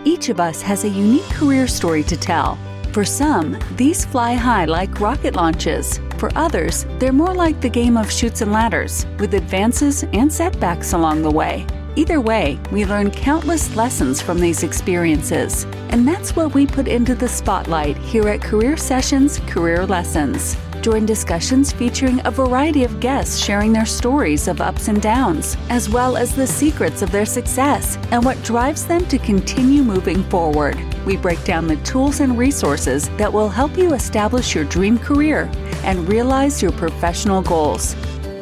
Each of us has a unique career story to tell. For some, these fly high like rocket launches. For others, they're more like the game of chutes and ladders, with advances and setbacks along the way. Either way, we learn countless lessons from these experiences. And that's what we put into the spotlight here at Career Sessions Career Lessons. Join discussions featuring a variety of guests sharing their stories of ups and downs, as well as the secrets of their success and what drives them to continue moving forward. We break down the tools and resources that will help you establish your dream career and realize your professional goals.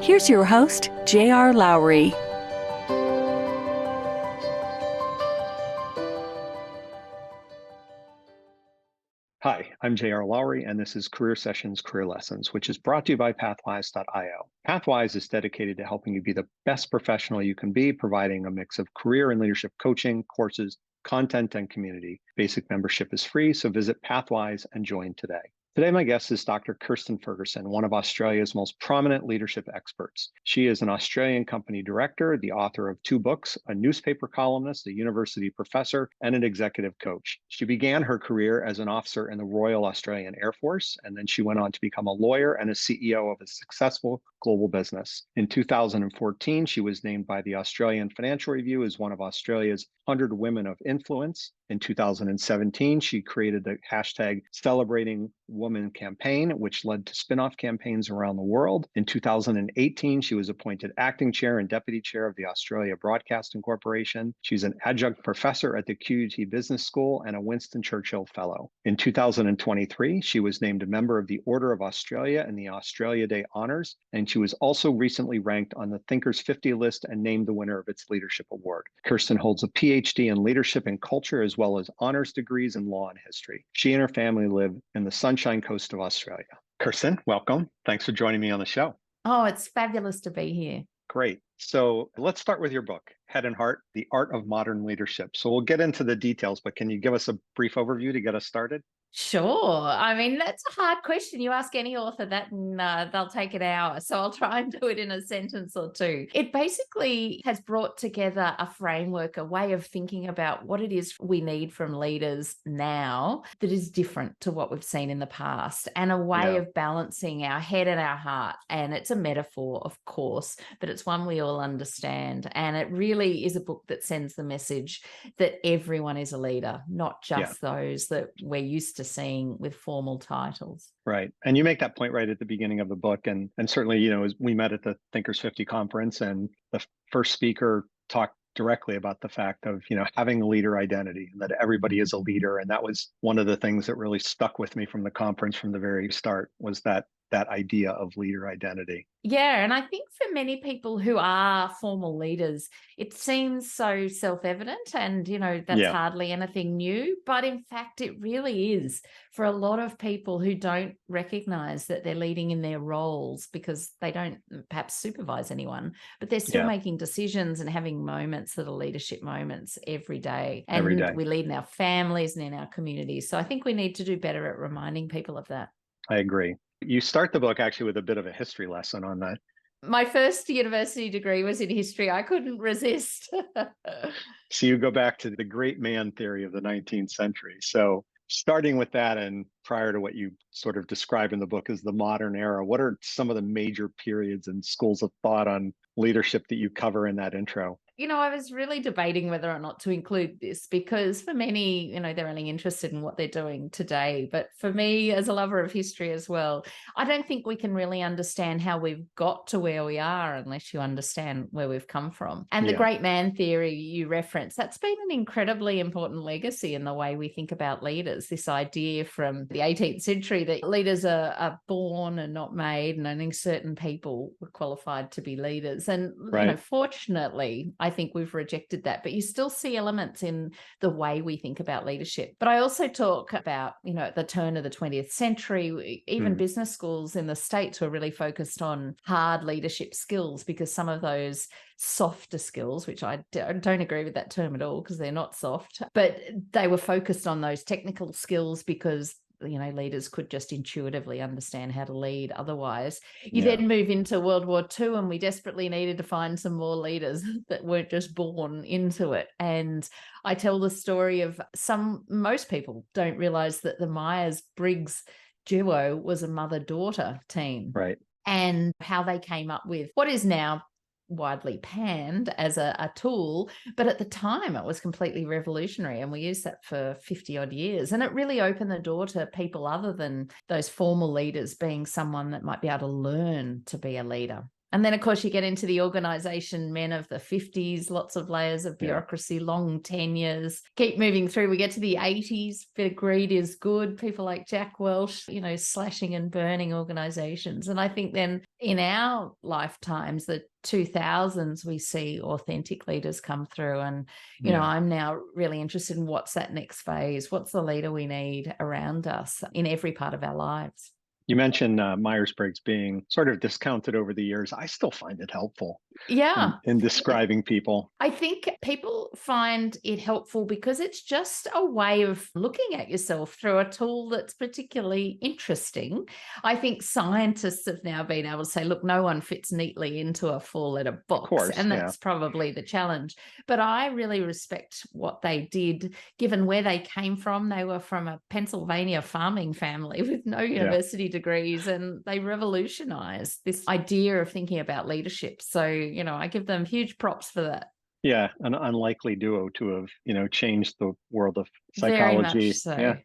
Here's your host, J.R. Lowry. Hi, I'm J.R. Lowry, and this is Career Sessions Career Lessons, which is brought to you by Pathwise.io. Pathwise is dedicated to helping you be the best professional you can be, providing a mix of career and leadership coaching, courses, content, and community. Basic membership is free, so visit Pathwise and join today. Today, my guest is Dr. Kirstin Ferguson, one of Australia's most prominent leadership experts. She is an Australian company director, the author of 2 books, a newspaper columnist, a university professor, and an executive coach. She began her career as an officer in the Royal Australian Air Force, and then she went on to become a lawyer and a CEO of a successful global business. In 2014, she was named by the Australian Financial Review as one of Australia's 100 Women of Influence. In 2017, she created the hashtag Celebrating Women campaign, which led to spin-off campaigns around the world. In 2018, she was appointed acting chair and deputy chair of the Australia Broadcasting Corporation. She's an adjunct professor at the QUT Business School and a Winston Churchill Fellow. In 2023, she was named a member of the Order of Australia and the Australia Day Honours, and she was also recently ranked on the Thinkers 50 list and named the winner of its Leadership Award. Kirstin holds a PhD in leadership and culture, as well as honors degrees in law and history. She and her family live in the Sunshine Coast of Australia. Kirstin, welcome. Thanks for joining me on the show. Oh, it's fabulous to be here. Great. So let's start with your book, Head and Heart, The Art of Modern Leadership. So we'll get into the details, but can you give us a brief overview to get us started? Sure. I mean, that's a hard question. You ask any author that and they'll take an hour. So I'll try and do it in a sentence or two. It basically has brought together a framework, a way of thinking about what it is we need from leaders now that is different to what we've seen in the past, and a way of balancing our head and our heart. And it's a metaphor, of course, but it's one we all understand. And it really is a book that sends the message that everyone is a leader, not just those that we're used to seeing with formal titles. Right. And you make that point right at the beginning of the book. And certainly, you know, as we met at the Thinkers 50 conference, and the first speaker talked directly about the fact of, you know, having a leader identity, and that everybody is a leader. And that was one of the things that really stuck with me from the conference from the very start, was that idea of leader identity. Yeah, and I think for many people who are formal leaders, it seems so self-evident, and, you know, that's hardly anything new. But in fact, it really is for a lot of people who don't recognize that they're leading in their roles because they don't perhaps supervise anyone, but they're still making decisions and having moments that are leadership moments every day. And we lead in our families and in our communities. So I think we need to do better at reminding people of that. I agree. You start the book actually with a bit of a history lesson on that. My first university degree was in history. I couldn't resist. So you go back to the great man theory of the 19th century. So starting with that, and prior to what you sort of describe in the book as the modern era, what are some of the major periods and schools of thought on leadership that you cover in that intro? You know, I was really debating whether or not to include this, because for many, you know, they're only interested in what they're doing today. But for me, as a lover of history as well, I don't think we can really understand how we've got to where we are unless you understand where we've come from. And the great man theory you referenced, that's been an incredibly important legacy in the way we think about leaders. This idea from the 18th century that leaders are born and not made, and only certain people were qualified to be leaders. And you know, fortunately, I think we've rejected that, but you still see elements in the way we think about leadership. But I also talk about, you know, at the turn of the 20th century, even business schools in the States were really focused on hard leadership skills, because some of those softer skills, which I don't agree with that term at all, because they're not soft, but they were focused on those technical skills because leaders could just intuitively understand how to lead otherwise. You then move into World War II, and we desperately needed to find some more leaders that weren't just born into it. And I tell the story of most people don't realize that the Myers-Briggs duo was a mother-daughter team. Right. And how they came up with what is now widely panned as a tool, but at the time it was completely revolutionary, and we used that for 50 odd years, and it really opened the door to people other than those formal leaders being someone that might be able to learn to be a leader. And then, of course, you get into the organization men of the 50s, lots of layers of bureaucracy, long tenures. Keep moving through. We get to the 80s. Bit of greed is good. People like Jack Welch, slashing and burning organizations. And I think then in our lifetimes, the 2000s, we see authentic leaders come through. And, I'm now really interested in what's that next phase? What's the leader we need around us in every part of our lives? You mentioned Myers-Briggs being sort of discounted over the years. I still find it helpful in describing people. I think people find it helpful because it's just a way of looking at yourself through a tool that's particularly interesting. I think scientists have now been able to say, look, no one fits neatly into a 4-letter box. Of course, and that's probably the challenge. But I really respect what they did, given where they came from. They were from a Pennsylvania farming family with no university degrees, and they revolutionized this idea of thinking about leadership. So, I give them huge props for that. Yeah, an unlikely duo to have, changed the world of psychology. Very much so.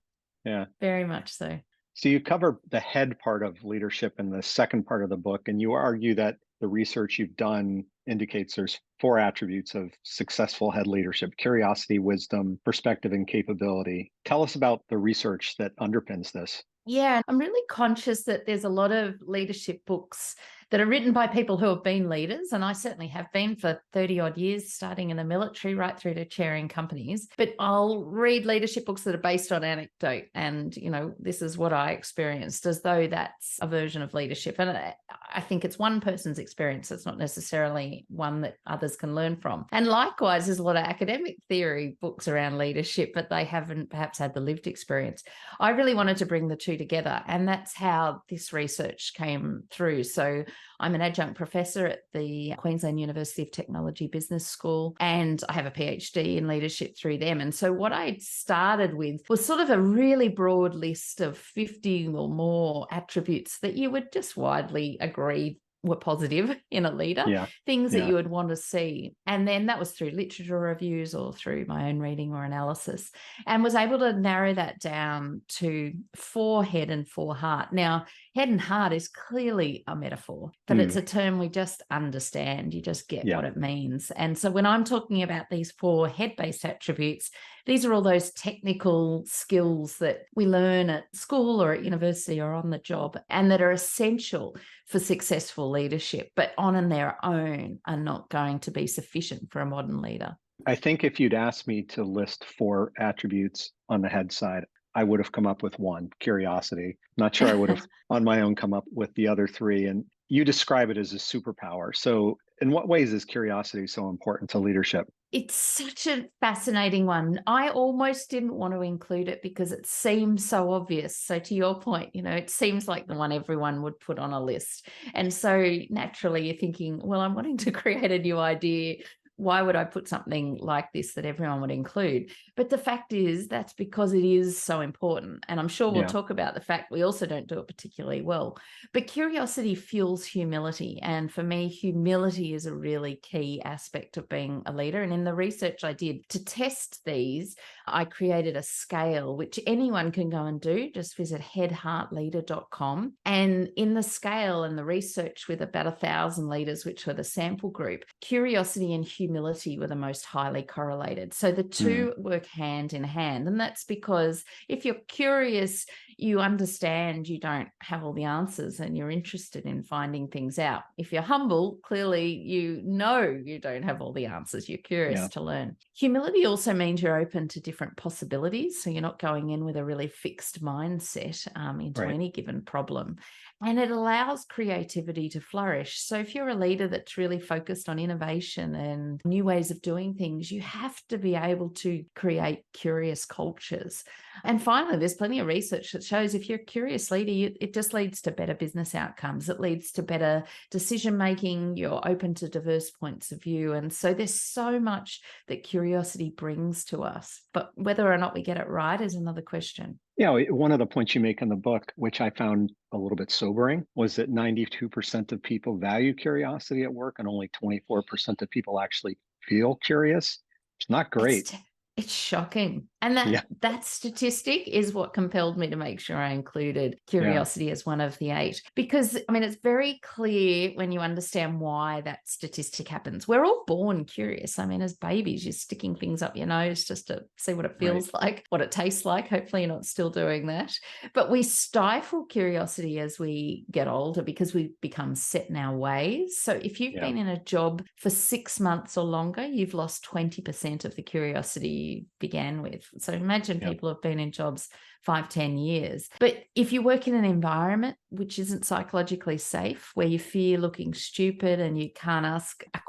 Yeah. Very much so. So you cover the head part of leadership in the second part of the book, and you argue that the research you've done indicates there's 4 attributes of successful head leadership: curiosity, wisdom, perspective, and capability. Tell us about the research that underpins this. Yeah, I'm really conscious that there's a lot of leadership books that are written by people who have been leaders, and I certainly have been for 30 odd years, starting in the military right through to chairing companies. But I'll read leadership books that are based on anecdote, and this is what I experienced, as though that's a version of leadership. And I think it's one person's experience. It's not necessarily one that others can learn from. And likewise, there's a lot of academic theory books around leadership, but they haven't perhaps had the lived experience. I really wanted to bring the two together, and that's how this research came through. So I'm an adjunct professor at the Queensland University of Technology Business School, and I have a PhD in leadership through them. And so what I started with was sort of a really broad list of 50 or more attributes that you would just widely agree were positive in a leader, things that you would want to see. And then that was through literature reviews or through my own reading or analysis, and was able to narrow that down to 4 head and 4 heart. Now, head and heart is clearly a metaphor, but it's a term we just understand. You just get what it means. And so when I'm talking about these 4 head-based attributes, these are all those technical skills that we learn at school or at university or on the job, and that are essential for successful leadership, but on their own are not going to be sufficient for a modern leader. I think if you'd asked me to list 4 attributes on the head side, I would have come up with 1, curiosity. Not sure I would have on my own come up with the other 3. And you describe it as a superpower. So in what ways is curiosity so important to leadership? It's such a fascinating one. I almost didn't want to include it because it seems so obvious. So to your point, it seems like the one everyone would put on a list. And so naturally you're thinking, well, I'm wanting to create a new idea. Why would I put something like this that everyone would include? But the fact is, that's because it is so important. And I'm sure we'll talk about the fact we also don't do it particularly well. But curiosity fuels humility. And for me, humility is a really key aspect of being a leader. And in the research I did to test these, I created a scale, which anyone can go and do. Just visit headheartleader.com. And in the scale and the research with about 1,000 leaders, which were the sample group, curiosity and humility were the most highly correlated. So the two work hand in hand. And that's because if you're curious, you understand you don't have all the answers and you're interested in finding things out. If you're humble, clearly you know you don't have all the answers. You're curious to learn. Humility also means you're open to different possibilities. So you're not going in with a really fixed mindset into any given problem. And it allows creativity to flourish. So if you're a leader that's really focused on innovation and new ways of doing things, you have to be able to create curious cultures. And finally, there's plenty of research that shows if you're a curious leader, it just leads to better business outcomes. It leads to better decision making. You're open to diverse points of view. And so there's so much that curiosity brings to us. But whether or not we get it right is another question. Yeah, one of the points you make in the book, which I found a little bit sobering, was that 92% of people value curiosity at work and only 24% of people actually feel curious. It's not great. It's shocking. And that statistic is what compelled me to make sure I included curiosity as one of the 8. Because, I mean, it's very clear when you understand why that statistic happens. We're all born curious. I mean, as babies, you're sticking things up your nose just to see what it feels like, what it tastes like. Hopefully you're not still doing that. But we stifle curiosity as we get older because we become set in our ways. So if you've been in a job for 6 months or longer, you've lost 20% of the curiosity you began with. So imagine people have been in jobs 5-10 years. But if you work in an environment which isn't psychologically safe, where you fear looking stupid and you can't ask a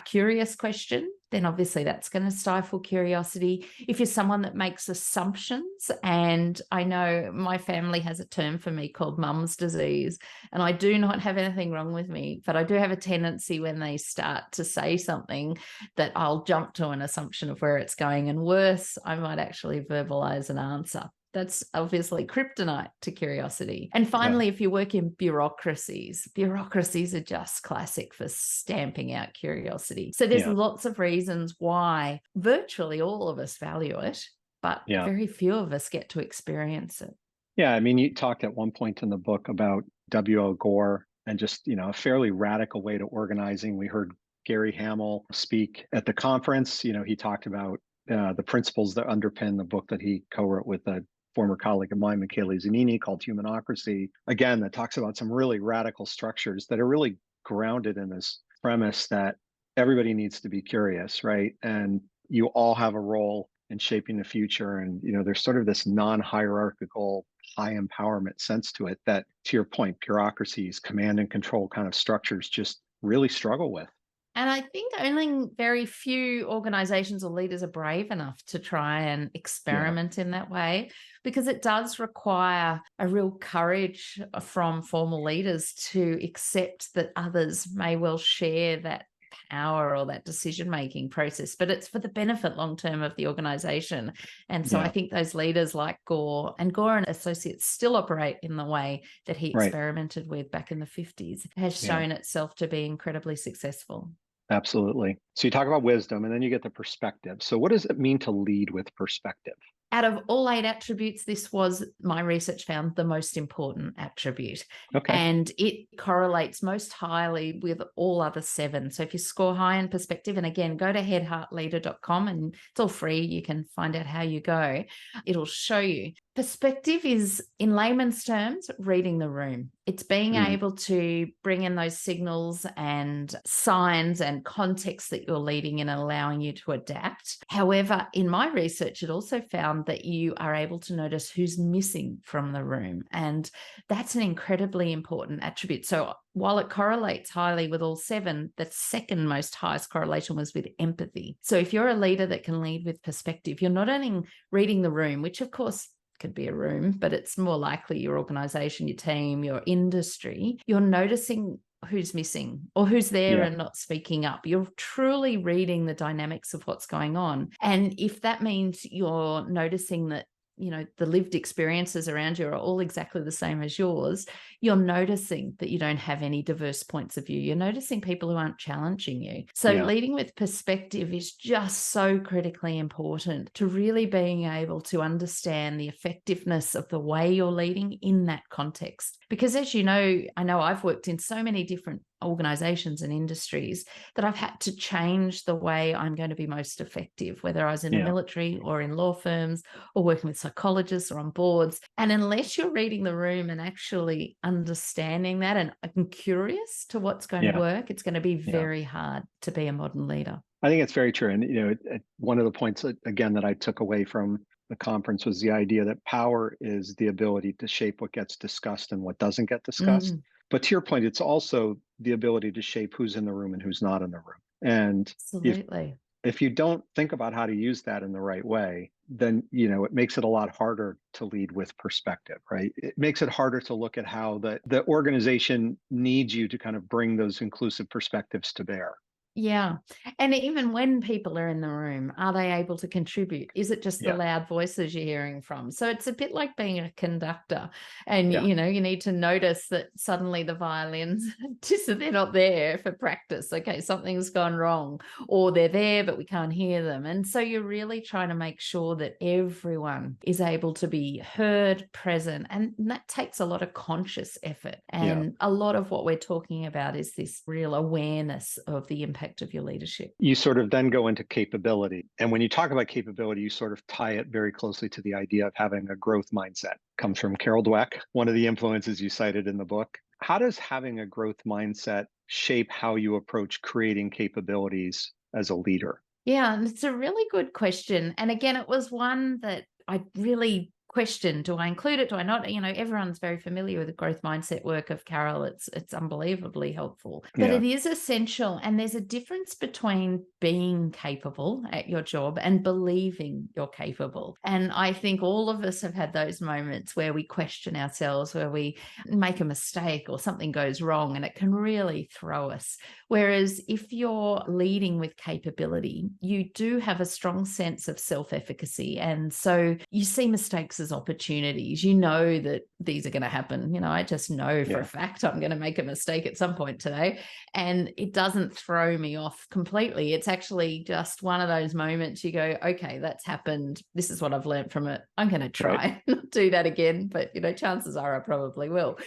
curious question, then obviously that's going to stifle curiosity. If you're someone that makes assumptions, and I know my family has a term for me called mum's disease, and I do not have anything wrong with me, but I do have a tendency when they start to say something that I'll jump to an assumption of where it's going, and worse, I might actually verbalize an answer. That's obviously kryptonite to curiosity. And finally, if you work in bureaucracies are just classic for stamping out curiosity. So there's lots of reasons why virtually all of us value it, but very few of us get to experience it. Yeah, I mean, you talked at one point in the book about W.O. Gore and just, a fairly radical way to organizing. We heard Gary Hamel speak at the conference. He talked about the principles that underpin the book that he co-wrote with a former colleague of mine, Michele Zanini, called Humanocracy. Again, that talks about some really radical structures that are really grounded in this premise that everybody needs to be curious, right? And you all have a role in shaping the future. And, there's sort of this non-hierarchical, high empowerment sense to it that, to your point, bureaucracies, command and control kind of structures just really struggle with. And I think only very few organizations or leaders are brave enough to try and experiment in that way, because it does require a real courage from formal leaders to accept that others may well share that power or that decision-making process, but it's for the benefit long-term of the organization. And so I think those leaders like Gore and Associates still operate in the way that he experimented with back in the 50s, has shown itself to be incredibly successful. Absolutely. So you talk about wisdom and then you get the perspective. So what does it mean to lead with perspective? Out of all 8 attributes, this was, my research found, the most important attribute. Okay. And it correlates most highly with all other 7. So if you score high in perspective, and again, go to headheartleader.com and it's all free. You can find out how you go. It'll show you. Perspective is, in layman's terms, reading the room. It's being able to bring in those signals and signs and context that you're leading in and allowing you to adapt. However, in my research, it also found that you are able to notice who's missing from the room. And that's an incredibly important attribute. So while it correlates highly with all 7, the second most highest correlation was with empathy. So if you're a leader that can lead with perspective, you're not only reading the room, which of course could be a room, but it's more likely your organization, your team, your industry, you're noticing who's missing or who's there and not speaking up. You're truly reading the dynamics of what's going on. And if that means you're noticing that, the lived experiences around you are all exactly the same as yours, you're noticing that you don't have any diverse points of view. You're noticing people who aren't challenging you. So leading with perspective is just so critically important to really being able to understand the effectiveness of the way you're leading in that context. Because as you know, I know I've worked in so many different organizations and industries that I've had to change the way I'm going to be most effective, whether I was in the military or in law firms or working with psychologists or on boards. And unless you're reading the room and actually understanding that and curious to what's going to work, it's going to be very hard to be a modern leader. I think it's very true. And, one of the points, again, that I took away from the conference was the idea that power is the ability to shape what gets discussed and what doesn't get discussed. But to your point, it's also the ability to shape who's in the room and who's not in the room. And Absolutely. if you don't think about how to use that in the right way, then, it makes it a lot harder to lead with perspective, right? It makes it harder to look at how the organization needs you to kind of bring those inclusive perspectives to bear. Yeah. And even when people are in the room, are they able to contribute? Is it just the loud voices you're hearing from? So it's a bit like being a conductor. And, you need to notice that suddenly the violins, they're not there for practice. Okay, something's gone wrong. Or they're there, but we can't hear them. And so you're really trying to make sure that everyone is able to be heard, present. And that takes a lot of conscious effort. And a lot of what we're talking about is this real awareness of the impact of your leadership. You sort of then go into capability. And when you talk about capability, you sort of tie it very closely to the idea of having a growth mindset. It comes from Carol Dweck, one of the influences you cited in the book. How does having a growth mindset shape how you approach creating capabilities as a leader? Yeah, and it's a really good question. And again, it was one that I really questioned. Do I include it? Do I not? Everyone's very familiar with the growth mindset work of Carol. It's unbelievably helpful. But it is essential. And there's a difference between being capable at your job and believing you're capable. And I think all of us have had those moments where we question ourselves, where we make a mistake or something goes wrong, and it can really throw us. Whereas if you're leading with capability, you do have a strong sense of self-efficacy. And so you see mistakes as opportunities. You know that these are going to happen. I just know for a fact I'm going to make a mistake at some point today. And it doesn't throw me off completely. It's actually just one of those moments you go, okay, that's happened. This is what I've learned from it. I'm going to try not do that again. But, chances are I probably will.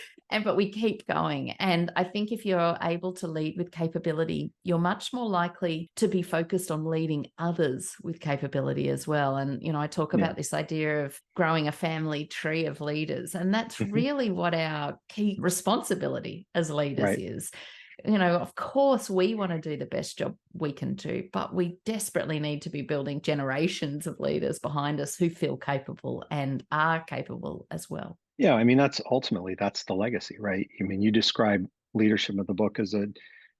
But we keep going. And I think if you're able to lead with capability, you're much more likely to be focused on leading others with capability as well. And, I talk about this idea of growing a family tree of leaders. And that's really what our key responsibility as leaders is. Of course, we want to do the best job we can do, but we desperately need to be building generations of leaders behind us who feel capable and are capable as well. Yeah, I mean, that's the legacy, right? I mean, you describe leadership of the book as a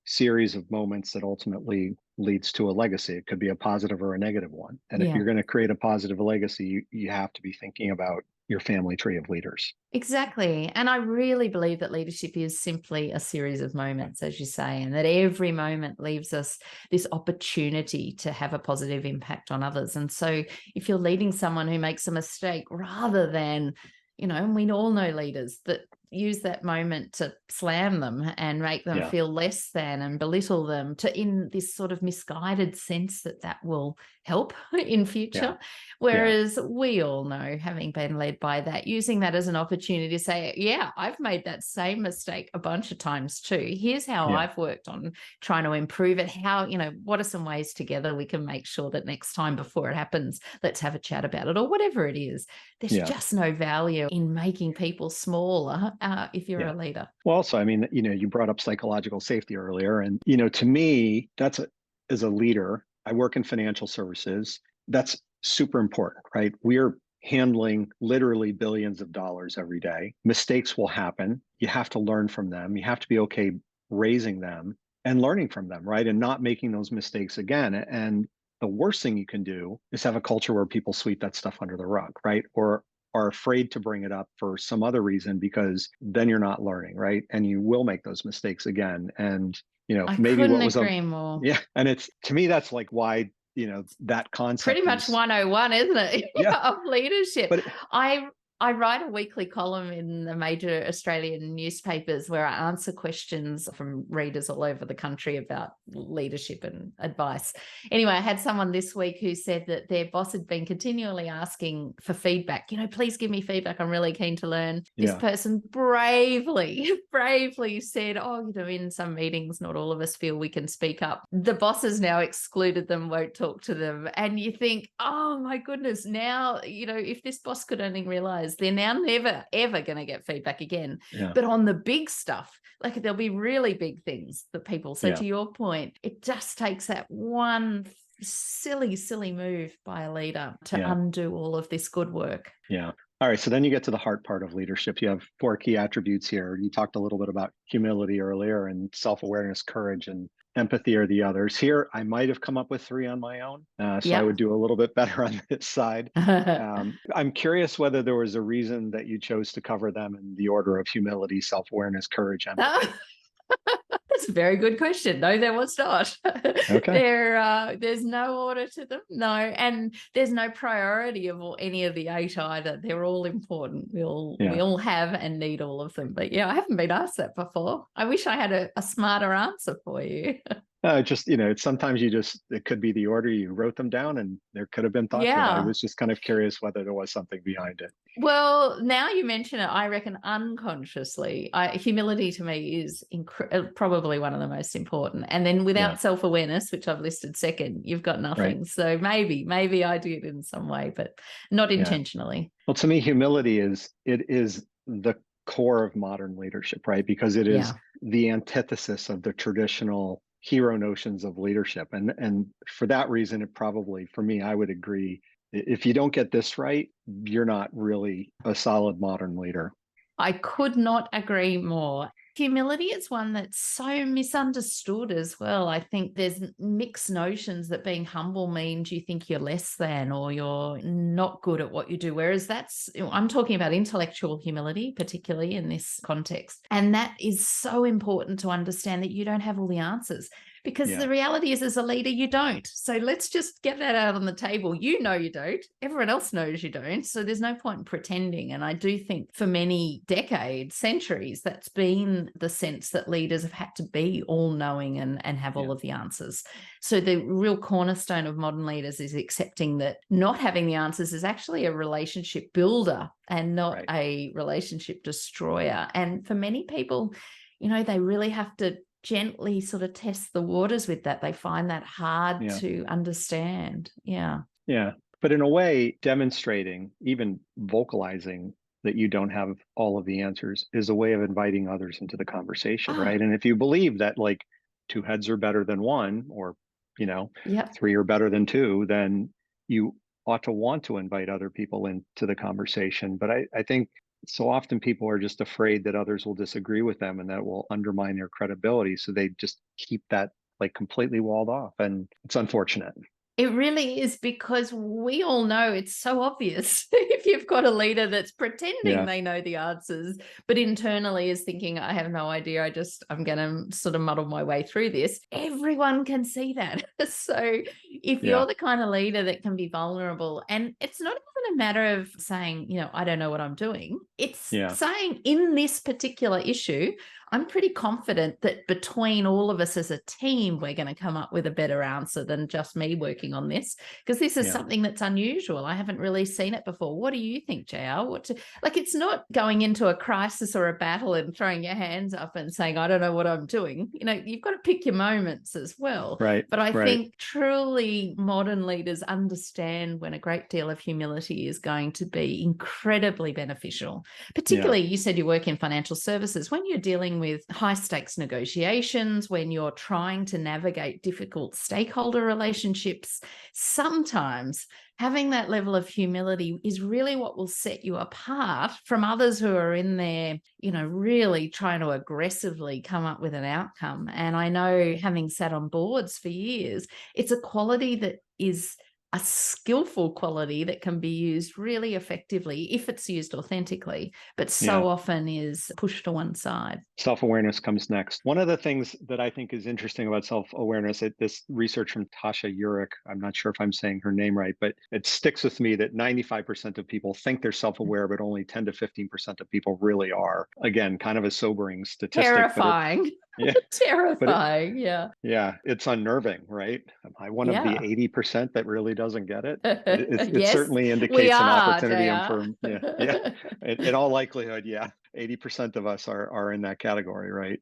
series of moments that ultimately leads to a legacy. It could be a positive or a negative one. And if you're going to create a positive legacy, you have to be thinking about your family tree of leaders. Exactly. And I really believe that leadership is simply a series of moments, as you say, and that every moment leaves us this opportunity to have a positive impact on others. And so if you're leading someone who makes a mistake, rather than, and we all know leaders that use that moment to slam them and make them feel less than and belittle them, in this sort of misguided sense that will help in future. Whereas we all know, having been led by that, using that as an opportunity to say, I've made that same mistake a bunch of times too. Here's how I've worked on trying to improve it. How, what are some ways together we can make sure that next time before it happens, let's have a chat about it, or whatever it is. There's just no value in making people smaller if you're a leader. Well, also, I mean, you brought up psychological safety earlier. And, to me, as a leader, I work in financial services. That's super important, right? We're handling literally billions of dollars every day. Mistakes will happen. You have to learn from them. You have to be okay raising them and learning from them, right? And not making those mistakes again. And the worst thing you can do is have a culture where people sweep that stuff under the rug, right? Or are afraid to bring it up for some other reason, because then you're not learning, right? And you will make those mistakes again. And, I maybe couldn't what was agree more. Yeah. And it's, to me, that's like why, that concept pretty much 101, isn't it? Of leadership. But I write a weekly column in the major Australian newspapers where I answer questions from readers all over the country about leadership and advice. Anyway, I had someone this week who said that their boss had been continually asking for feedback. Please give me feedback. I'm really keen to learn. This person bravely said, in some meetings, not all of us feel we can speak up. The boss has now excluded them, won't talk to them. And you think, oh my goodness, now, if this boss could only realize they're now never, ever going to get feedback again. But on the big stuff, like there'll be really big things that people, so to your point, it just takes that one silly move by a leader to Yeah. undo all of this good work. Yeah. All right. So then you get to the hard part of leadership. You have 4 key attributes here. You talked a little bit about humility earlier, and self-awareness, courage, and empathy are the others. Here, I might have come up with 3 on my own. So I Yep. would do a little bit better on this side. I'm curious whether there was a reason that you chose to cover them in the order of humility, self-awareness, courage, empathy. That's a very good question. No, there was not. Okay. There's no order to them. No, and there's no priority of any of the 8 either. They're all important. We all have and need all of them. But yeah, I haven't been asked that before. I wish I had a smarter answer for you. It's sometimes it could be the order you wrote them down, and there could have been thought to it. I Yeah. was just kind of curious whether there was something behind it. Well, now you mention it, I reckon unconsciously, humility to me is probably one of the most important. And then without self-awareness, which I've listed second, you've got nothing. Right. So maybe I did in some way, but not intentionally. Well, to me, humility is the core of modern leadership, right? Because it is the antithesis of the traditional hero notions of leadership. And for that reason, it probably, for me, I would agree, if you don't get this right, you're not really a solid modern leader. I could not agree more. Humility is one that's so misunderstood as well. I think there's mixed notions that being humble means you think you're less than or you're not good at what you do. Whereas I'm talking about intellectual humility, particularly in this context. And that is so important to understand that you don't have all the answers. Because the reality is, as a leader, you don't. So let's just get that out on the table. You know you don't. Everyone else knows you don't. So there's no point in pretending. And I do think for many decades, centuries, that's been the sense that leaders have had to be all-knowing and have all of the answers. So the real cornerstone of modern leaders is accepting that not having the answers is actually a relationship builder and not a relationship destroyer. And for many people, they really have to gently sort of test the waters with that. They find that hard to understand. Yeah. But in a way, demonstrating, even vocalizing that you don't have all of the answers is a way of inviting others into the conversation, right? And if you believe that like 2 heads are better than 1, or 3 are better than 2, then you ought to want to invite other people into the conversation. But I think so often people are just afraid that others will disagree with them and that will undermine their credibility. So they just keep that like completely walled off. And it's unfortunate. It really is, because we all know it's so obvious. If you've got a leader that's pretending they know the answers, but internally is thinking, I have no idea, I'm going to sort of muddle my way through this, everyone can see that. So if you're the kind of leader that can be vulnerable, and it's not even a matter of saying, I don't know what I'm doing. It's saying, in this particular issue, I'm pretty confident that between all of us as a team, we're going to come up with a better answer than just me working on this, because this is something that's unusual. I haven't really seen it before. What do you think, JR? It's not going into a crisis or a battle and throwing your hands up and saying, I don't know what I'm doing. You've got to pick your moments as well. Right. But I think truly modern leaders understand when a great deal of humility is going to be incredibly beneficial. Particularly, you said you work in financial services. When you're dealing with high stakes negotiations, when you're trying to navigate difficult stakeholder relationships, sometimes having that level of humility is really what will set you apart from others who are in there, really trying to aggressively come up with an outcome. And I know, having sat on boards for years, it's a quality that is a skillful quality that can be used really effectively if it's used authentically, but so often is pushed to one side. Self-awareness comes next. One of the things that I think is interesting about self-awareness, this research from Tasha Eurich, I'm not sure if I'm saying her name right, but it sticks with me that 95% of people think they're self-aware, but only 10 to 15% of people really are. Again, kind of a sobering statistic. Terrifying. Terrifying. Yeah. It's unnerving, right? Am I one of the 80% that really doesn't get it? It certainly indicates an opportunity in all likelihood, 80% of us are in that category, right?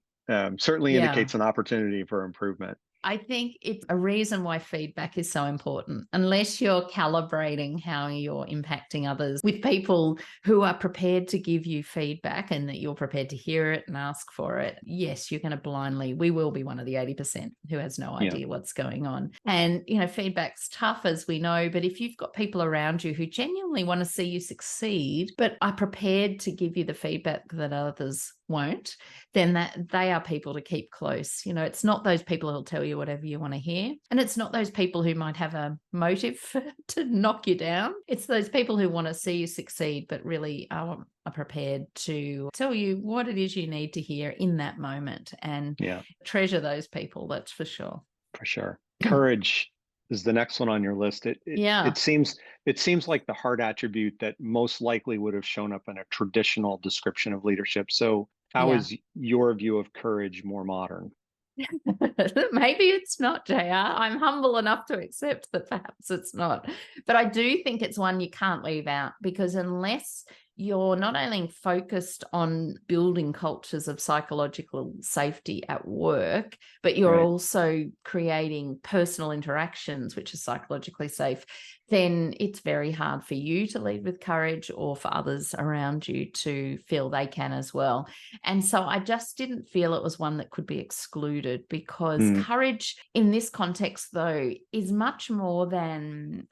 Certainly indicates an opportunity for improvement. I think it's a reason why feedback is so important. Unless you're calibrating how you're impacting others with people who are prepared to give you feedback and that you're prepared to hear it and ask for it, yes, you're going to blindly, we will be one of the 80% who has no idea what's going on. And, feedback's tough, as we know, but if you've got people around you who genuinely want to see you succeed, but are prepared to give you the feedback that others won't, then that they are people to keep close. It's not those people who'll tell you whatever you want to hear. And it's not those people who might have a motive to knock you down. It's those people who want to see you succeed, but really are prepared to tell you what it is you need to hear in that moment, and treasure those people. That's for sure. For sure. Courage is the next one on your list. It seems like the hard attribute that most likely would have shown up in a traditional description of leadership. So how is your view of courage more modern? Maybe it's not, JR. I'm humble enough to accept that perhaps it's not. But I do think it's one you can't leave out, because unless you're not only focused on building cultures of psychological safety at work, but you're also creating personal interactions which are psychologically safe, then it's very hard for you to lead with courage, or for others around you to feel they can as well. And so I just didn't feel it was one that could be excluded, because courage in this context, though, is much more than,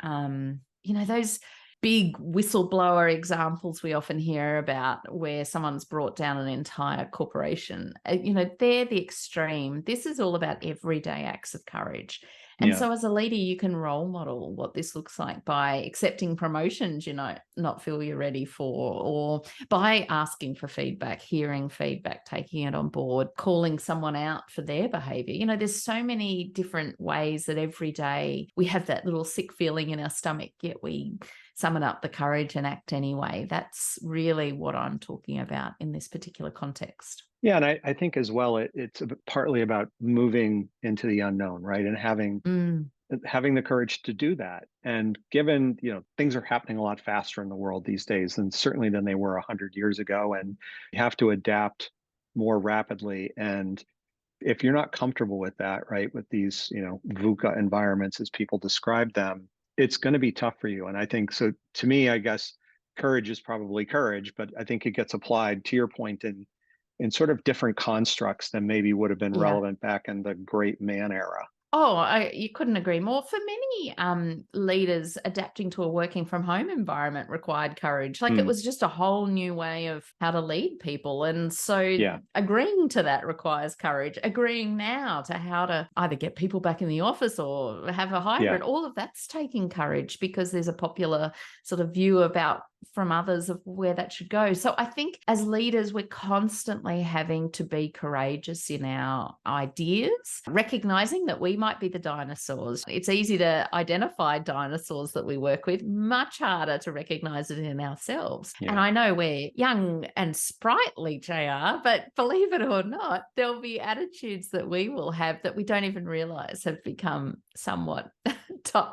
those big whistleblower examples we often hear about where someone's brought down an entire corporation. They're the extreme. This is all about everyday acts of courage. And so as a leader, you can role model what this looks like by accepting promotions not feel you're ready for, or by asking for feedback, hearing feedback, taking it on board, calling someone out for their behavior. There's so many different ways that every day we have that little sick feeling in our stomach, yet we summon up the courage and act anyway. That's really what I'm talking about in this particular context. Yeah, and I think as well, it's partly about moving into the unknown, right? And having the courage to do that. And given, things are happening a lot faster in the world these days, and certainly than they were 100 years ago, and you have to adapt more rapidly. And if you're not comfortable with that, right, with these, VUCA environments as people describe them, it's going to be tough for you. And I think, so to me, I guess courage is probably courage, but I think it gets applied, to your point, in sort of different constructs than maybe would have been relevant back in the great man era. Oh, you couldn't agree more. For many leaders, adapting to a working from home environment required courage. It was just a whole new way of how to lead people. And so agreeing to that requires courage. Agreeing now to how to either get people back in the office or have a hybrid, all of that's taking courage, because there's a popular sort of view from others of where that should go. So I think as leaders, we're constantly having to be courageous in our ideas, recognizing that we might be the dinosaurs. It's easy to identify dinosaurs that we work with, much harder to recognize it in ourselves. And I know we're young and sprightly, JR, but believe it or not, there'll be attitudes that we will have that we don't even realize have become somewhat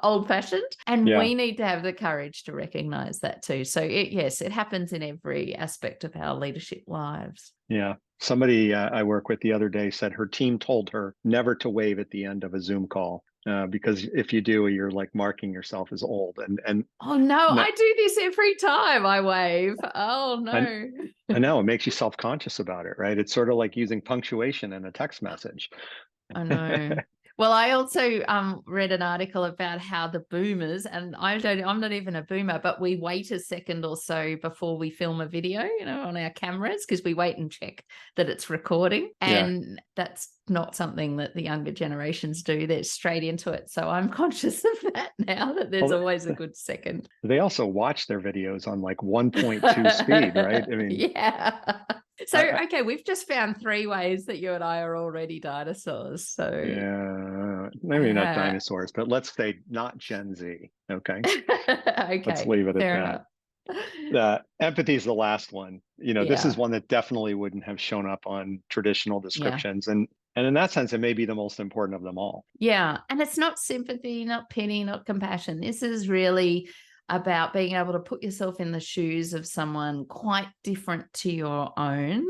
old-fashioned. And we need to have the courage to recognize that too. So it happens in every aspect of our leadership lives. Yeah. Somebody I work with the other day said her team told her never to wave at the end of a Zoom call, because if you do, you're like marking yourself as old. And oh no, I do this every time I wave. Oh no. I know, it makes you self-conscious about it, right? It's sort of like using punctuation in a text message. I know. Well, I also read an article about how the boomers, and I'm not even a boomer, but we wait a second or so before we film a video, on our cameras, because we wait and check that it's recording. And that's not something that the younger generations do. They're straight into it. So I'm conscious of that now, that there's always a good second. They also watch their videos on like 1.2 speed, right? I mean, So, okay, we've just found 3 ways that you and I are already dinosaurs. So maybe not dinosaurs, but let's say not Gen Z. Okay. Okay. Let's leave it at that. Empathy is the last one. This is one that definitely wouldn't have shown up on traditional descriptions. And in that sense, it may be the most important of them all. Yeah. And it's not sympathy, not pity, not compassion. This is really about being able to put yourself in the shoes of someone quite different to your own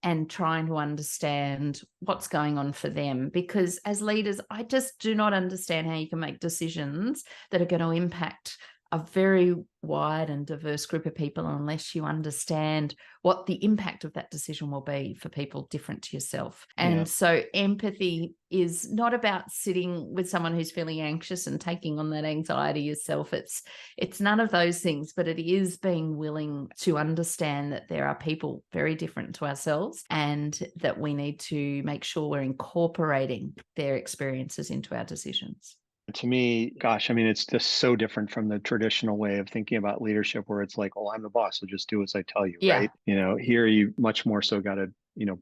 and trying to understand what's going on for them. Because as leaders, I just do not understand how you can make decisions that are going to impact a very wide and diverse group of people unless you understand what the impact of that decision will be for people different to yourself. And so empathy is not about sitting with someone who's feeling anxious and taking on that anxiety yourself. It's none of those things, but it is being willing to understand that there are people very different to ourselves and that we need to make sure we're incorporating their experiences into our decisions. To me, gosh, I mean, it's just so different from the traditional way of thinking about leadership where it's like, oh, I'm the boss, so just do as I tell you, right? Here you much more so got to,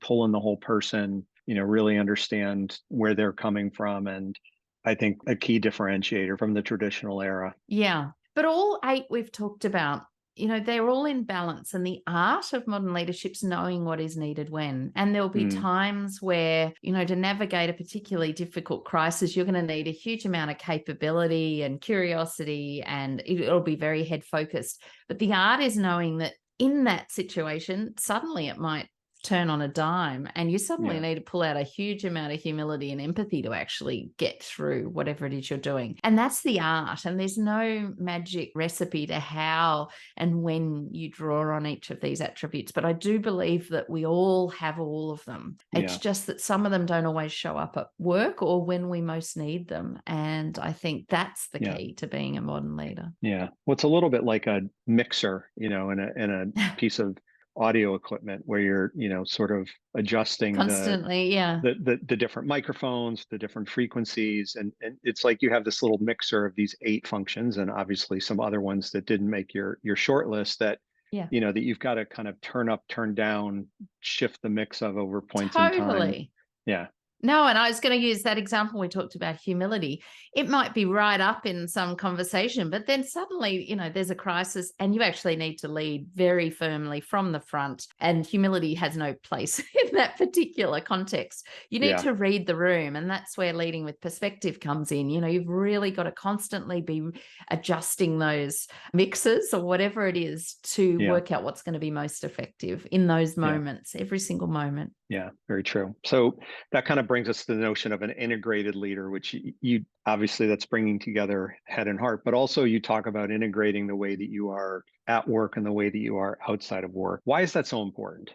pull in the whole person, really understand where they're coming from. And I think a key differentiator from the traditional era. Yeah. But all 8 we've talked about, they're all in balance, and the art of modern leadership's knowing what is needed when. And there'll be times where, to navigate a particularly difficult crisis, you're going to need a huge amount of capability and curiosity, and it'll be very head focused. But the art is knowing that in that situation, suddenly it might turn on a dime, and you suddenly need to pull out a huge amount of humility and empathy to actually get through whatever it is you're doing. And that's the art. And there's no magic recipe to how and when you draw on each of these attributes. But I do believe that we all have all of them. It's just that some of them don't always show up at work or when we most need them. And I think that's the key to being a modern leader. Yeah. Well, it's a little bit like a mixer, in a piece of audio equipment where you're, sort of adjusting constantly, the different microphones, the different frequencies. And it's like you have this little mixer of these 8 functions and obviously some other ones that didn't make your short list that, that you've got to kind of turn up, turn down, shift the mix of over points in time. Yeah. No, and I was going to use that example. We talked about humility. It might be right up in some conversation, but then suddenly, there's a crisis and you actually need to lead very firmly from the front, and humility has no place in that particular context. You need to read the room, and that's where leading with perspective comes in. You've really got to constantly be adjusting those mixes or whatever it is to work out what's going to be most effective in those moments, every single moment. Yeah, very true. So that kind of brings us to the notion of an integrated leader, which you obviously that's bringing together head and heart, but also you talk about integrating the way that you are at work and the way that you are outside of work. Why is that so important?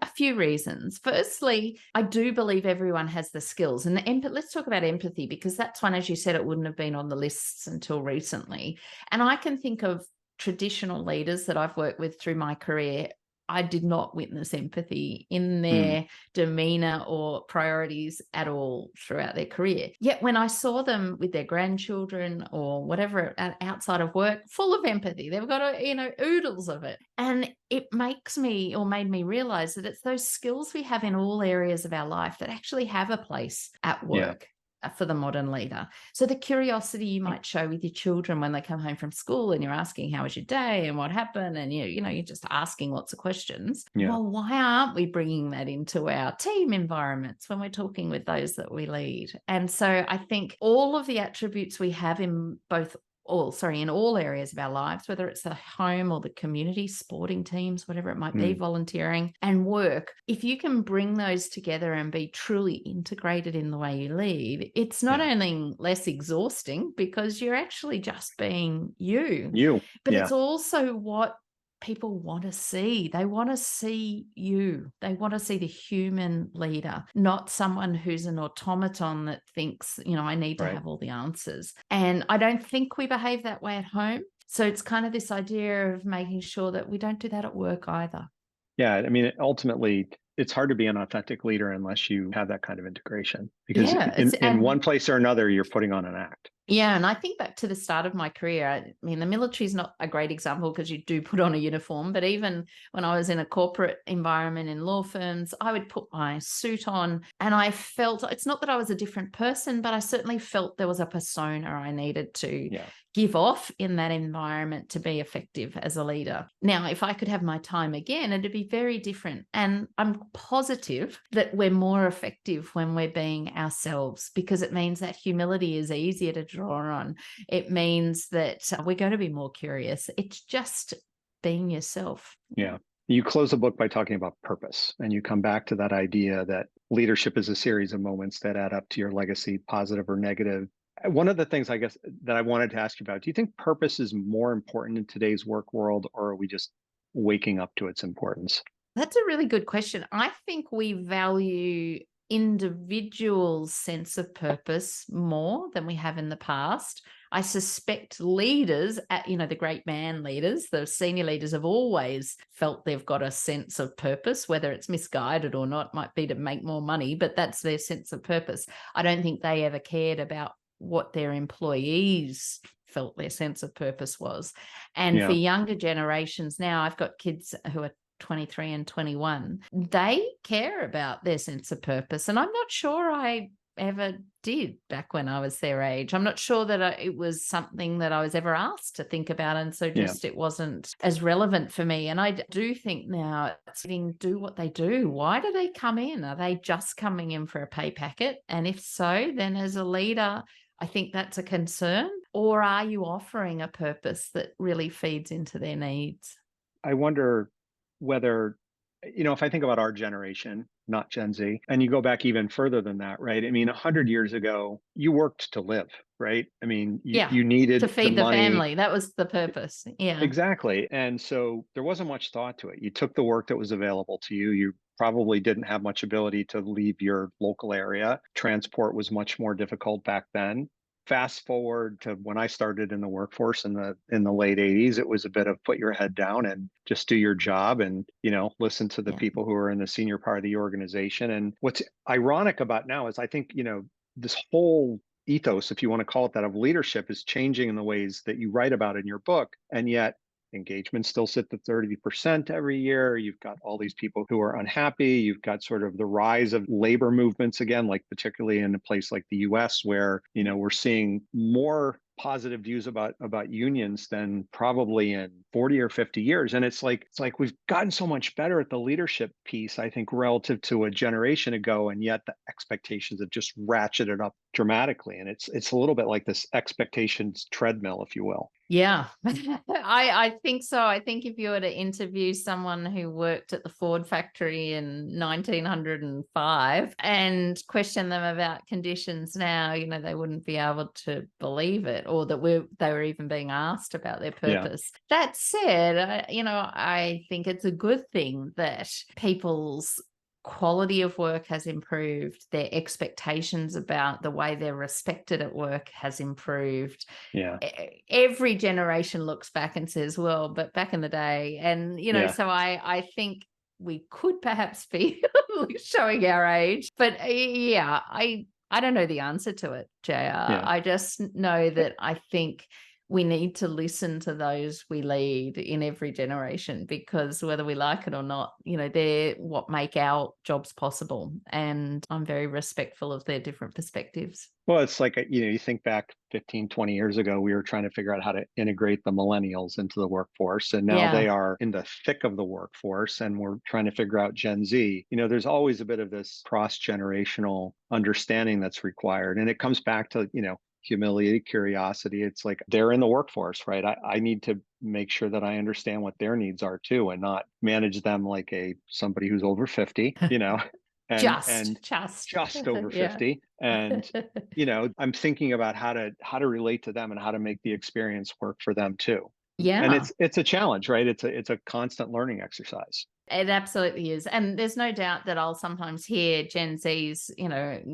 A few reasons. Firstly, I do believe everyone has the skills. And let's talk about empathy, because that's one, as you said, it wouldn't have been on the lists until recently. And I can think of traditional leaders that I've worked with through my career. I did not witness empathy in their demeanor or priorities at all throughout their career. Yet when I saw them with their grandchildren or whatever outside of work, full of empathy, they've got oodles of it. And it made me realize that it's those skills we have in all areas of our life that actually have a place at work. For the modern leader. So the curiosity you might show with your children when they come home from school and you're asking, how was your day and what happened? And you're just asking lots of questions. Well, why aren't we bringing that into our team environments when we're talking with those that we lead? And so I think all of the attributes we have in in all areas of our lives, whether it's the home or the community, sporting teams, whatever it might be, volunteering and work, if you can bring those together and be truly integrated in the way you lead, it's not only less exhausting because you're actually just being you, but it's also what people want to see. They want to see you. They want to see the human leader, not someone who's an automaton that thinks, I need to have all the answers. And I don't think we behave that way at home. So it's kind of this idea of making sure that we don't do that at work either. Yeah. I mean, ultimately, it's hard to be an authentic leader unless you have that kind of integration, because in one place or another, you're putting on an act. Yeah. And I think back to the start of my career, I mean, the military is not a great example because you do put on a uniform, but even when I was in a corporate environment in law firms, I would put my suit on and I felt, it's not that I was a different person, but I certainly felt there was a persona I needed to give off in that environment to be effective as a leader. Now, if I could have my time again, it'd be very different. And I'm positive that we're more effective when we're being ourselves, because it means that humility is easier to draw on. It means that we're going to be more curious. It's just being yourself. Yeah. You close the book by talking about purpose, and you come back to that idea that leadership is a series of moments that add up to your legacy, positive or negative. One of the things I guess that I wanted to ask you about, do you think purpose is more important in today's work world, or are we just waking up to its importance? That's a really good question. I think we value individuals' sense of purpose more than we have in the past. I suspect leaders, the great man leaders, the senior leaders have always felt they've got a sense of purpose, whether it's misguided or not, might be to make more money, but that's their sense of purpose. I don't think they ever cared about what their employees felt their sense of purpose was. And for younger generations now, I've got kids who are 23 and 21, they care about their sense of purpose. And I'm not sure I ever did back when I was their age. I'm not sure that it was something that I was ever asked to think about. And so it wasn't as relevant for me. And I do think now do what they do. Why do they come in? Are they just coming in for a pay packet? And if so, then as a leader, I think that's a concern. Or are you offering a purpose that really feeds into their needs? I wonder whether, if I think about our generation, not Gen Z, and you go back even further than that, right? I mean, 100 years ago, you worked to live, right? I mean, you needed to feed the money. Family. That was the purpose. Yeah. Exactly. And so there wasn't much thought to it. You took the work that was available to you. You probably didn't have much ability to leave your local area. Transport was much more difficult back then. Fast forward to when I started in the workforce in the late 80s, it was a bit of put your head down and just do your job and, listen to the people who are in the senior part of the organization. And what's ironic about now is I think, this whole ethos, if you want to call it that, of leadership is changing in the ways that you write about in your book. And yet engagement still sits at 30% every year. You've got all these people who are unhappy. You've got sort of the rise of labor movements again, like particularly in a place like the US, where, we're seeing more positive views about unions than probably in 40 or 50 years. And it's like we've gotten so much better at the leadership piece, I think, relative to a generation ago. And yet the expectations have just ratcheted up dramatically. And it's a little bit like this expectations treadmill, if you will. Yeah, I think so. I think if you were to interview someone who worked at the Ford factory in 1905 and question them about conditions now, they wouldn't be able to believe it, or that they were even being asked about their purpose. Yeah. That said, I think it's a good thing that people's quality of work has improved, their expectations about the way they're respected at work has improved. Yeah. Every generation looks back and says, well, but back in the day, and so I think we could perhaps be showing our age, but I don't know the answer to it, JR. I just know that I think we need to listen to those we lead in every generation, because whether we like it or not, they're what make our jobs possible. And I'm very respectful of their different perspectives. Well, it's like, you think back 15, 20 years ago, we were trying to figure out how to integrate the millennials into the workforce. And now they are in the thick of the workforce, and we're trying to figure out Gen Z. There's always a bit of this cross-generational understanding that's required. And it comes back to, humility, curiosity. It's like they're in the workforce, right? I need to make sure that I understand what their needs are too, and not manage them like somebody who's over 50, and just over 50. And, I'm thinking about how to relate to them and how to make the experience work for them too. Yeah. And it's a challenge, right? It's a constant learning exercise. It absolutely is. And there's no doubt that I'll sometimes hear Gen Zs,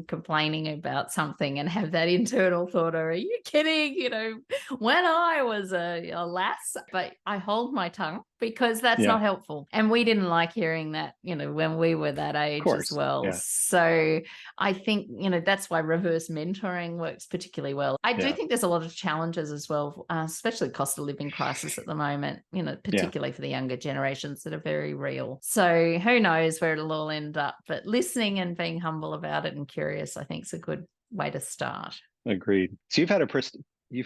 complaining about something and have that internal thought, are you kidding? When I was a lass, but I hold my tongue because that's not helpful. And we didn't like hearing that, when we were that age as well. Yeah. So I think, that's why reverse mentoring works particularly well. I do think there's a lot of challenges as well, especially cost of living crisis at the moment, particularly for the younger generations that are very real. So who knows where it'll all end up, but listening and being humble about it and curious, I think, is a good way to start. Agreed. So you've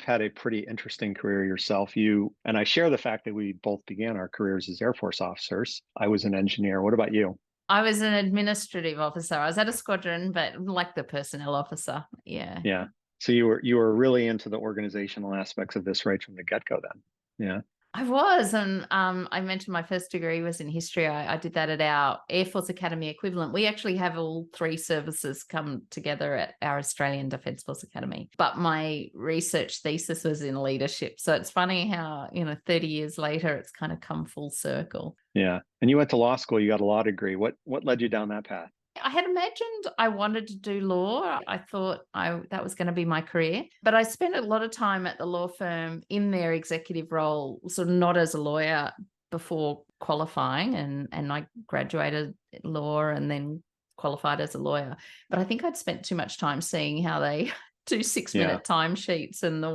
had a pretty interesting career yourself. And I share the fact that we both began our careers as Air Force officers. I was an engineer. What about you? I was an administrative officer. I was at a squadron, but like the personnel officer. Yeah. Yeah. So you were really into the organizational aspects of this right from the get-go then. Yeah. I was, and I mentioned my first degree was in history. I did that at our Air Force Academy equivalent. We actually have all three services come together at our Australian Defence Force Academy. But my research thesis was in leadership. So it's funny how, 30 years later, it's kind of come full circle. Yeah. And you went to law school, you got a law degree. What led you down that path? I had imagined I wanted to do law. I thought that was going to be my career. But I spent a lot of time at the law firm in their executive role, sort of not as a lawyer before qualifying. And I graduated law and then qualified as a lawyer. But I think I'd spent too much time seeing how they do 6-minute timesheets and the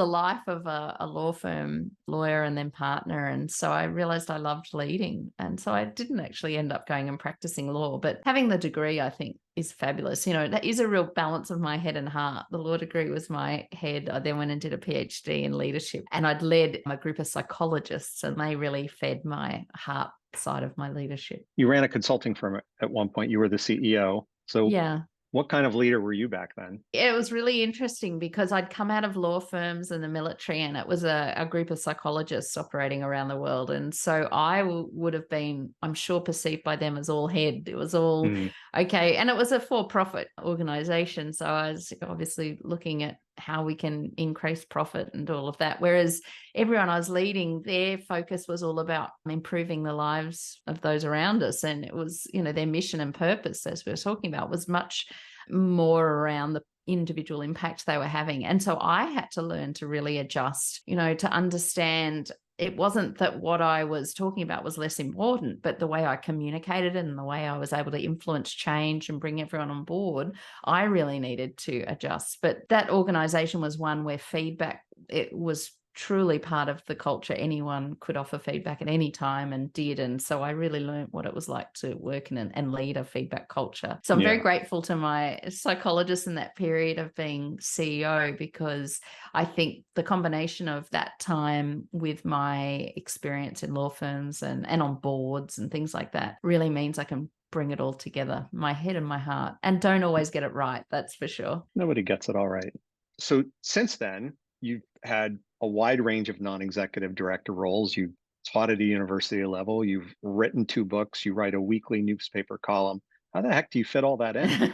life of a law firm lawyer and then partner. And so I realized I loved leading. And so I didn't actually end up going and practicing law, but having the degree, I think, is fabulous. That is a real balance of my head and heart. The law degree was my head. I then went and did a PhD in leadership, and I'd led a group of psychologists, and they really fed my heart side of my leadership. You ran a consulting firm at one point. You were the CEO. So yeah. What kind of leader were you back then? It was really interesting because I'd come out of law firms and the military, and it was a group of psychologists operating around the world. And so I would have been, I'm sure, perceived by them as all head. It was all okay. And it was a for-profit organization. So I was obviously looking at how we can increase profit and all of that. Whereas everyone I was leading, their focus was all about improving the lives of those around us. And it was, their mission and purpose, as we were talking about, was much more around the individual impact they were having. And so I had to learn to really adjust, to understand it wasn't that what I was talking about was less important, but the way I communicated and the way I was able to influence change and bring everyone on board, I really needed to adjust. But that organization was one where feedback, it was truly part of the culture. Anyone could offer feedback at any time and did. And so I really learned what it was like to work in and lead a feedback culture. So I'm very grateful to my psychologist in that period of being CEO, because I think the combination of that time with my experience in law firms and on boards and things like that really means I can bring it all together, my head and my heart, and don't always get it right. That's for sure. Nobody gets it all right. So since then, you've had a wide range of non-executive director roles. You've taught at a university level. You've written 2 books. You write a weekly newspaper column. How the heck do you fit all that in?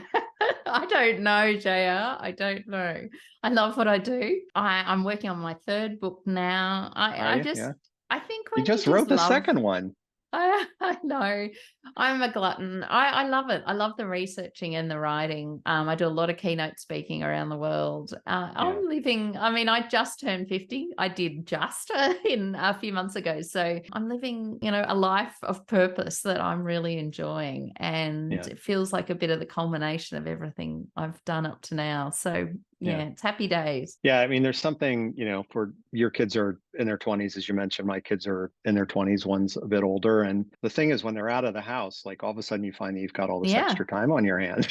I don't know, JR. I don't know. I love what I do. I'm working on my 3rd book now. I think when you just wrote the second one. I know. I'm a glutton. I love it. I love the researching and the writing. I do a lot of keynote speaking around the world. I'm living, I just turned 50. I did just in a few months ago. So I'm living, a life of purpose that I'm really enjoying. And it feels like a bit of the culmination of everything I've done up to now. So it's happy days. Yeah. There's something, for your kids are in their 20s, as you mentioned. My kids are in their 20s. One's a bit older. And the thing is, when they're out of the house, like all of a sudden you find that you've got all this extra time on your hands.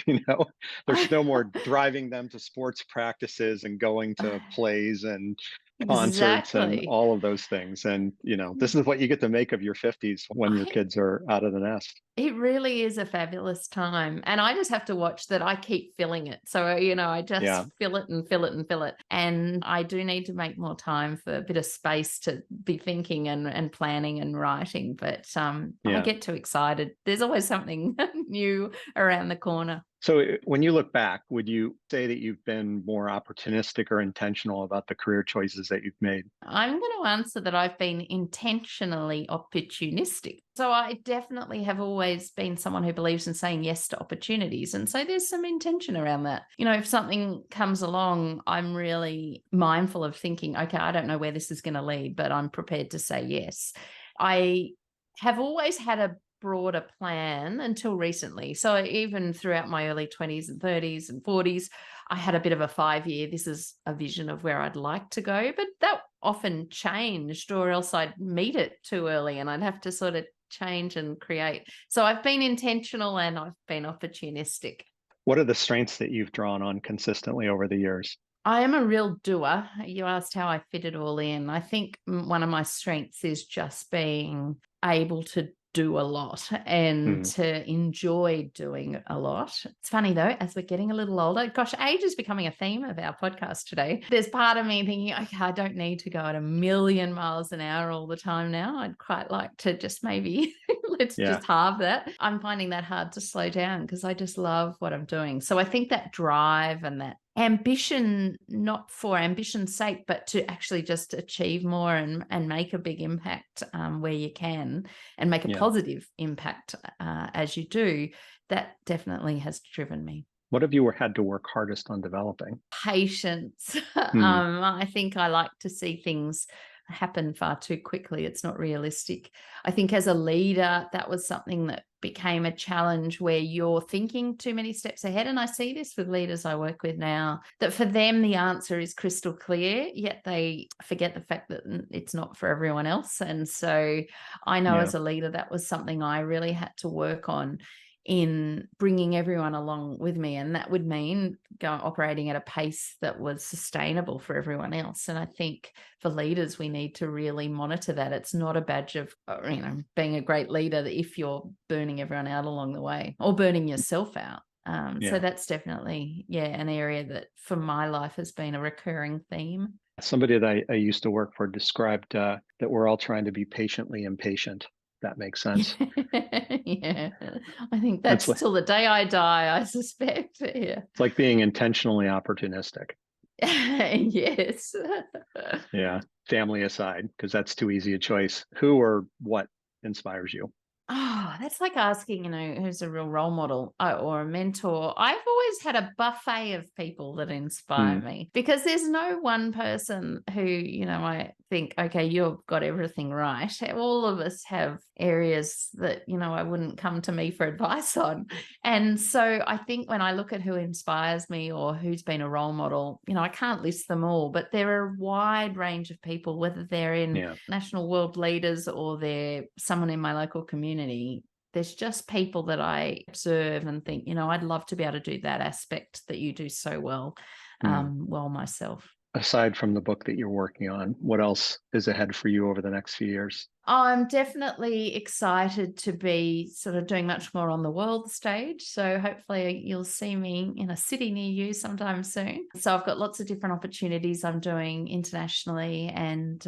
There's no more driving them to sports practices and going to plays and concerts and all of those things. And, this is what you get to make of your 50s when your kids are out of the nest. It really is a fabulous time. And I just have to watch that I keep filling it. So, I just fill it and fill it and fill it. And I do need to make more time for a bit of space to be thinking and planning and writing. But I get too excited. There's always something new around the corner. So when you look back, would you say that you've been more opportunistic or intentional about the career choices that you've made? I'm going to answer that I've been intentionally opportunistic. So I definitely have always been someone who believes in saying yes to opportunities. And so there's some intention around that. If something comes along, I'm really mindful of thinking, okay, I don't know where this is going to lead, but I'm prepared to say yes. I have always had a broader plan until recently. So even throughout my early 20s and 30s and 40s, I had a bit of a 5-year, this is a vision of where I'd like to go, but that often changed, or else I'd meet it too early and I'd have to sort of change and create. So I've been intentional and I've been opportunistic. What are the strengths that you've drawn on consistently over the years? I am a real doer. You asked how I fit it all in. I think one of my strengths is just being able to do a lot and to enjoy doing a lot. It's funny though, as we're getting a little older, gosh, age is becoming a theme of our podcast today. There's part of me thinking, okay, I don't need to go at 1,000,000 miles an hour all the time now. I'd quite like to just maybe just halve that. I'm finding that hard to slow down because I just love what I'm doing. So I think that drive and that ambition, not for ambition's sake, but to actually just achieve more and make a big impact where you can and make a positive impact as you do, that definitely has driven me. What have you had to work hardest on developing? Patience. I think I like to see things happen far too quickly. It's not realistic. I think as a leader, that was something that became a challenge where you're thinking too many steps ahead. And I see this with leaders I work with now, that for them, the answer is crystal clear, yet they forget the fact that it's not for everyone else. And so I know as a leader, that was something I really had to work on in bringing everyone along with me. And that would mean operating at a pace that was sustainable for everyone else. And I think for leaders, we need to really monitor that. It's not a badge of, being a great leader if you're burning everyone out along the way or burning yourself out. So that's definitely, an area that for my life has been a recurring theme. Somebody that I used to work for described that we're all trying to be patiently impatient. That makes sense. I think that's till the day I die, I suspect. Yeah. It's like being intentionally opportunistic. Yes. Family aside, because that's too easy a choice. Who or what inspires you? Oh, that's like asking, who's a real role model or a mentor. I've always had a buffet of people that inspire me because there's no one person who, I think, okay, you've got everything right. All of us have areas that, I wouldn't come to me for advice on. And so I think when I look at who inspires me or who's been a role model, I can't list them all, but there are a wide range of people, whether they're in national world leaders or they're someone in my local community. There's just people that I observe and think, I'd love to be able to do that aspect that you do so well, well myself. Aside from the book that you're working on, what else is ahead for you over the next few years? I'm definitely excited to be sort of doing much more on the world stage. So hopefully you'll see me in a city near you sometime soon. So I've got lots of different opportunities I'm doing internationally and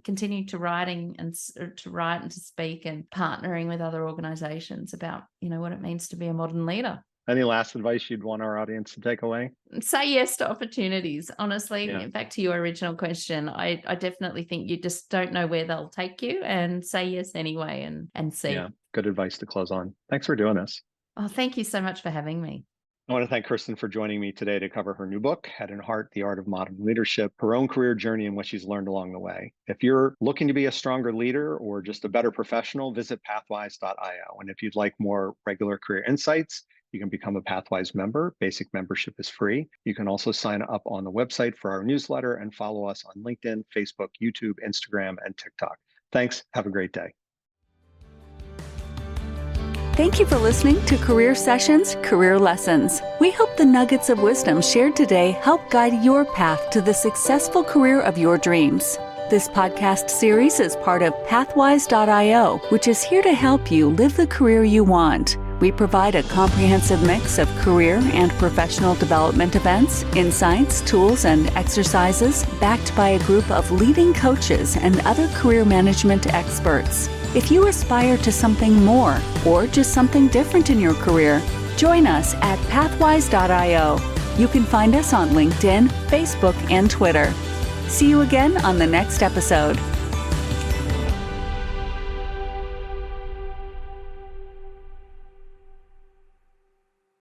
continue to write and to speak and partnering with other organizations about, what it means to be a modern leader. Any last advice you'd want our audience to take away? Say yes to opportunities. Honestly, back to your original question, I definitely think you just don't know where they'll take you, and say yes anyway and see. Yeah, good advice to close on. Thanks for doing this. Oh, thank you so much for having me. I want to thank Kirstin for joining me today to cover her new book, Head and Heart, The Art of Modern Leadership, her own career journey and what she's learned along the way. If you're looking to be a stronger leader or just a better professional, visit pathwise.io. And if you'd like more regular career insights, you can become a Pathwise member. Basic membership is free. You can also sign up on the website for our newsletter and follow us on LinkedIn, Facebook, YouTube, Instagram, and TikTok. Thanks. Have a great day. Thank you for listening to Career Sessions, Career Lessons. We hope the nuggets of wisdom shared today help guide your path to the successful career of your dreams. This podcast series is part of Pathwise.io, which is here to help you live the career you want. We provide a comprehensive mix of career and professional development events, insights, tools, and exercises backed by a group of leading coaches and other career management experts. If you aspire to something more or just something different in your career, join us at Pathwise.io. You can find us on LinkedIn, Facebook, and Twitter. See you again on the next episode.